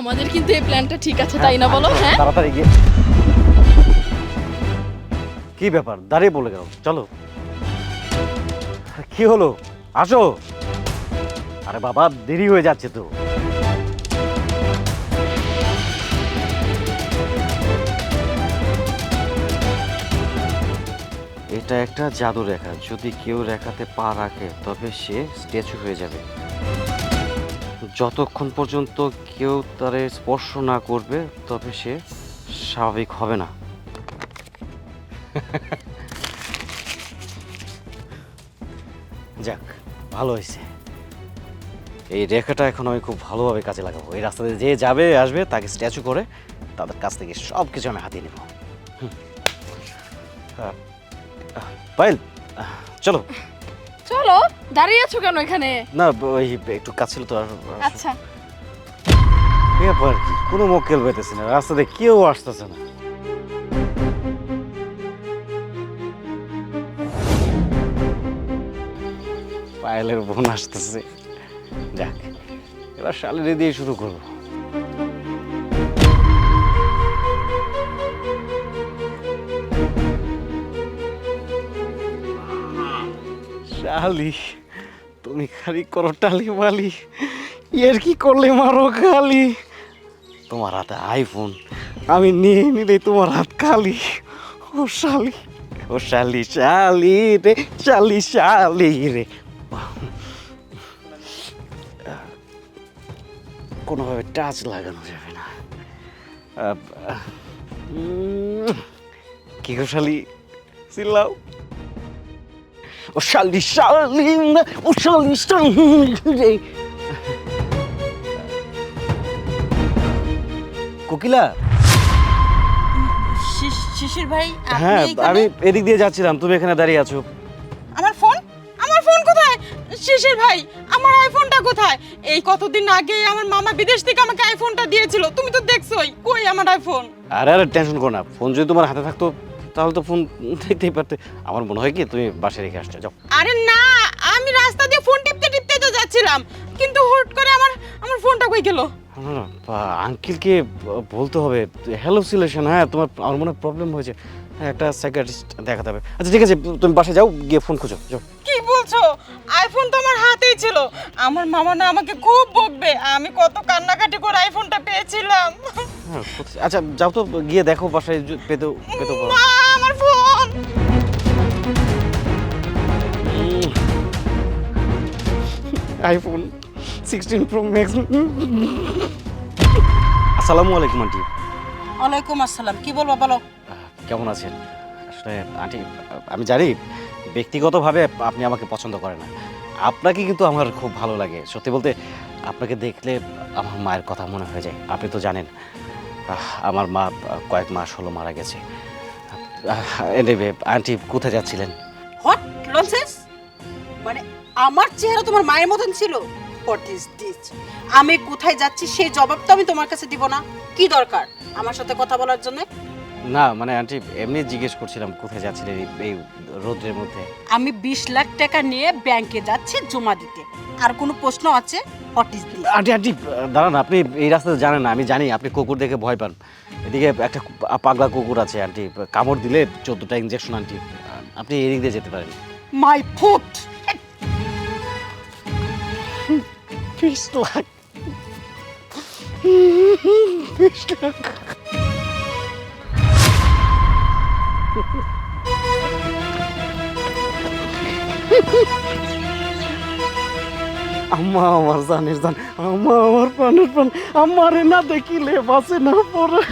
আমাদের কিন্তু এই প্ল্যানটা ঠিক আছে তাই না বলো? হ্যাঁ তাড়াতাড়ি গিয়ে কি ব্যাপার দাঁড়িয়ে বলে গেল চলো কি হলো আসো আরে বাবা দেরি হয়ে যাচ্ছে তো এটা একটা জাদু রেখা যদি কেউ রেখাতে পা রাখে তবে সে স্ট্যাচু হয়ে যাবে যতক্ষণ পর্যন্ত কেউ তারে স্পর্শ না করবে তবে সে স্বাভাবিক হবে না যাক ভালো হয়েছে এই রেখাটা এখন আমি খুব ভালোভাবে কাজে লাগাবো এই রাস্তাতে যে যাবে আসবে তাকে স্ট্যাচু করে তাদের কাছ থেকে সব কিছু আমি হাতিয়ে নেব পায়েল চলো চলো দাঁড়িয়ে আছো কেন এখানে? না ওই একটু কাজ ছিল তো আচ্ছা ব্যাপার কি কোনো মক্কেল পেতেছে না রাস্তাতে কেউ আসতেছে না পায়েলের বোন আসতেছে যাক এবার শালিরে দিয়ে শুরু করবো শালি তুমি খালি করো টালি মালি এর কি করলে মারো খালি তোমার হাতে আইফোন আমি নিয়ে নিলে তোমার হাত খালি ও শালি শালি রে শালি রে কোনোভাবে টাচ লাগানো যাবে না কি গো শালি চিল্লাও ও শালি ও শালি রে কোকিলা শিশির ভাই হ্যাঁ আপনি এখানে? আমি এদিক দিয়ে যাচ্ছিলাম তুমি এখানে দাঁড়িয়ে আছো আমার ফোন কোথায়? শিশির ভাই আমার আইফোনটা কোথায়? এই কতদিন আগে আমার মামা বিদেশ থেকে আমাকে আইফোনটা দিয়েছিল, তুমি তো দেখছোই। কই আমার আইফোন? আরে টেনশন করো না ফোন যদি তোমার হাতে থাকতো তাহলে তো ফোন দেখতেই পারতে আমার মনে হয় কি তুমি বাসায় রেখে আসছো যাও আরে না, আমি রাস্তা দিয়ে ফোন টিপতে টিপতে তো যাচ্ছিলাম, কিন্তু হুট করে আমার ফোনটা কই গেল? না না আঙ্কেলকে বলতে হবে হ্যালোসিলেশন হ্যাঁ তোমার আমার মনে প্রবলেম হয়েছে হ্যাঁ একটা সাইকিয়াট্রিস্ট দেখাতে হবে আচ্ছা ঠিক আছে তুমি বাসায় যাও গিয়ে ফোন খুঁজো যাও কি বলছো? আইফোন তো আমার হাতেই ছিল। আমার মামা না আমাকে খুব বকবে, আমি কত কান্নাকাটি করে আইফোনটা পেয়েছিলাম। হ্যাঁ আচ্ছা যাও তো গিয়ে দেখো বাসায় পেতেও পারো মা আমার ফোন। আইফোন 16 প্রো ম্যাক্স আসসালামু আলাইকুম আন্টি ওয়ালাইকুম আসসালাম, কি বলবো বলো? কেমন আছেন আসলে আন্টি আমি জানি ব্যক্তিগতভাবে আপনি আমাকে পছন্দ করেন না আপনাকে কিন্তু আমার খুব ভালো লাগে সত্যি বলতে আপনাকে দেখলে আমার মায়ের কথা মনে হয়ে যায় আপনি তো জানেন আমার মা কয়েক মাস হলো মারা গেছে এনিওয়ে আন্টি কোথায় যাচ্ছিলেন হোয়াট ননসেন্স? মানে আমার চেহারা তোমার মায়ের মতন ছিল? What is this? আমি কোথায় যাচ্ছি সেই জবাব তো আমি তোমার কাছে দিব না? কি দরকার আমার সাথে কথা বলার জন্য? না মানে আন্টি এমনি জিজ্ঞেস করছিলাম কোথায় যাচ্ছিলেন এই রোদ্রের মধ্যে আমি 20 লাখ টাকা নিয়ে ব্যাংকে যাচ্ছি জমা দিতে। আর কোনো প্রশ্ন আছে? What is this? Aunty aunty দাঁড়ান আপনি এই রাস্তাতে জানেন না আমি জানি আপনি কুকুর দেখে ভয় পান এদিকে একটা পাগলা কুকুর আছে আন্টি কামড় দিলে 14টা ইঞ্জেকশন আন্টি আপনি এদিক দিয়ে যেতে পারেন মাই ফুট। 20 লাখ 20 লাখ আম্মা আমার জানের জান আম্মা আমার প্রাণের প্রাণ আমারে না দেখিলে বাঁচে না পড়ে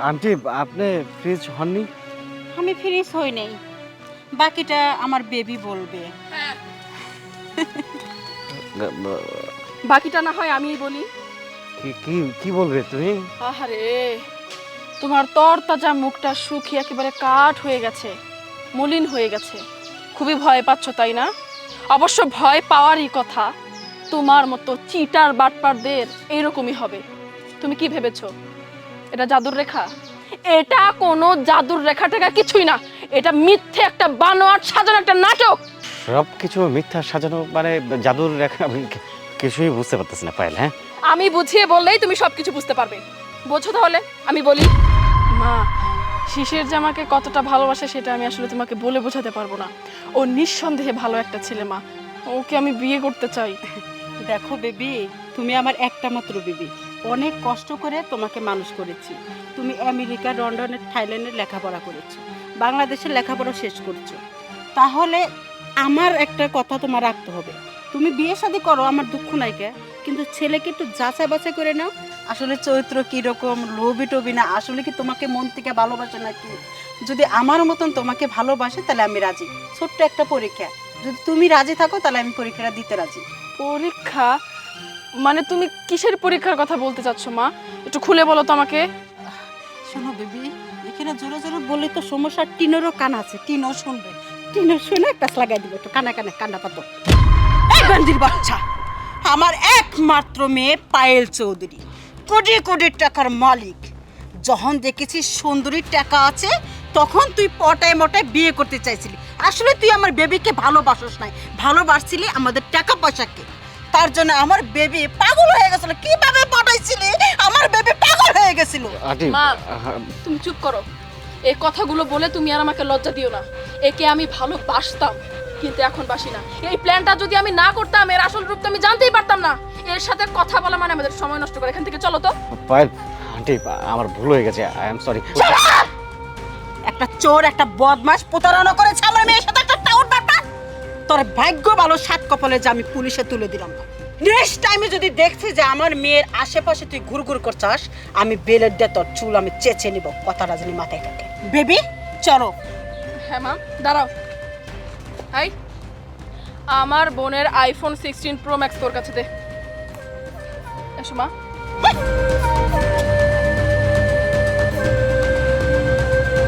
আন্টি আপনি ফ্রিজ হননি আমি ফিনিশ হই নাই, বাকিটা আমার বেবি বলবে। বাকিটা না হয় আমিই বলি। কি কি কি বলবে তুমি আহারে তোমার তরতাজা মুখটা শুকিয়ে একেবারে কাঠ হয়ে গেছে। মলিন হয়ে গেছে। খুবই ভয় পাচ্ছ তাই না? অবশ্য ভয় পাওয়ারই কথা। তোমার মতো চিটার বাটপারদের এইরকমই হবে। তুমি কি ভেবেছো এটা জাদুর রেখা? এটা কোনো জাদুর রেখা টেখা কিছুই না। এটা মিথ্যে একটা বানোয়াট সাজানো একটা নাটক। সব কিছু মিথ্যা সাজানো মানে জাদুর রেখা, আমি কিছুই বুঝতে পারতেছি না পায়েল। হ্যাঁ, আমি বুঝিয়ে বললেই তুমি সবকিছু বুঝতে পারবে। বোঝো তাহলে আমি বলি। মা, শিশির যে আমাকে কতটা ভালোবাসে সেটা আমি আসলে তোমাকে বলে বোঝাতে পারবো না। ও নিঃসন্দেহে ভালো একটা ছেলে মা। ওকে আমি বিয়ে করতে চাই। দেখো বেবি, তুমি আমার একটা মাত্র বেবি। অনেক কষ্ট করে তোমাকে মানুষ করেছি। তুমি আমেরিকা, লন্ডনের, থাইল্যান্ডের লেখাপড়া করেছো, বাংলাদেশের লেখাপড়া শেষ করছো। তাহলে আমার একটা কথা তোমার রাখতে হবে, তুমি বিয়ে শাদী করো, আমার দুঃখ নাই কে, কিন্তু ছেলেকে একটু যাচাই বাছাই করে নাও। আসলে চরিত্র কীরকম, লোভি টোবি না, আসলে কি তোমাকে মন থেকে ভালোবাসে নাকি। যদি আমার মতন তোমাকে ভালোবাসে তাহলে আমি রাজি। ছোট্ট একটা পরীক্ষা, যদি তুমি রাজি থাকো তাহলে আমি পরীক্ষাটা দিতে রাজি। পরীক্ষা? মানে তুমি কিসের পরীক্ষার কথা বলতে চাচ্ছ মা? একটু খুলে বলো তো আমাকে। শোনো বেবি, এখানে জোরে জোরে বললে তো সমস্যা। টিনেরও কান আছে, টিনও শুনবে। টিনও শুনে একটা লাগাই দিবে, একটু কানে কানে কান্না পাতো। এই বান্দির বাচ্চা, আমার একমাত্র মেয়ে পায়েল চৌধুরী, কোটি কোটি টাকার মালিক। যখন দেখেছিস সুন্দরীর টাকা আছে তখন তুই পটায় মটায় বিয়ে করতে চাইছিলি। আসলে তুই আমার বেবিকে ভালোবাসিস নাই, ভালোবাসছিলি আমাদের টাকা পয়সাকে। তার জন্য আমার বেবি পাগল হয়ে গেছিল। কিভাবে পটাইছিলি, আমার বেবি পাগল হয়ে গেছিল। আন্টি মা, তুমি চুপ করো। এই কথাগুলো বলে তুমি আর আমাকে লজ্জা দিও না। একে আমি ভালোবাসতাম, কিন্তু এখন বাসি না। এই প্ল্যানটা যদি আমি না করতাম, এর আসল রূপটা আমি জানতেই পারতাম না। এর সাথে কথা বলা মানে আমাদের সময় নষ্ট করে। এখান থেকে চলো তো। পায়েল, আন্টি আমার ভুল হয়ে গেছে, আই এম সরি। একটা চোর, একটা বদমাশ প্রতারণা করেছে আমার মেয়ের সাথে, একটা টাউট ব্যাপার। তোর ভাগ্য ভালো, সাত কপালে যে আমি পুলিশে তুলে দিলাম। নেক্সট টাইমে যদি দেখছি যে আমার মেয়ের আশেপাশে তুই ঘুরঘুর করছাস, আমি বেলের দিয়ে তোর চুল আমি চেঁচে নিব। কথাটা জানি মাথায় থাকে। বেবি চলো। হ্যাঁ মা, দাঁড়াও। হাই, আমার বোনের আইফোন 16 প্রো ম্যাক্স তোর কাছে দে। এসো মা।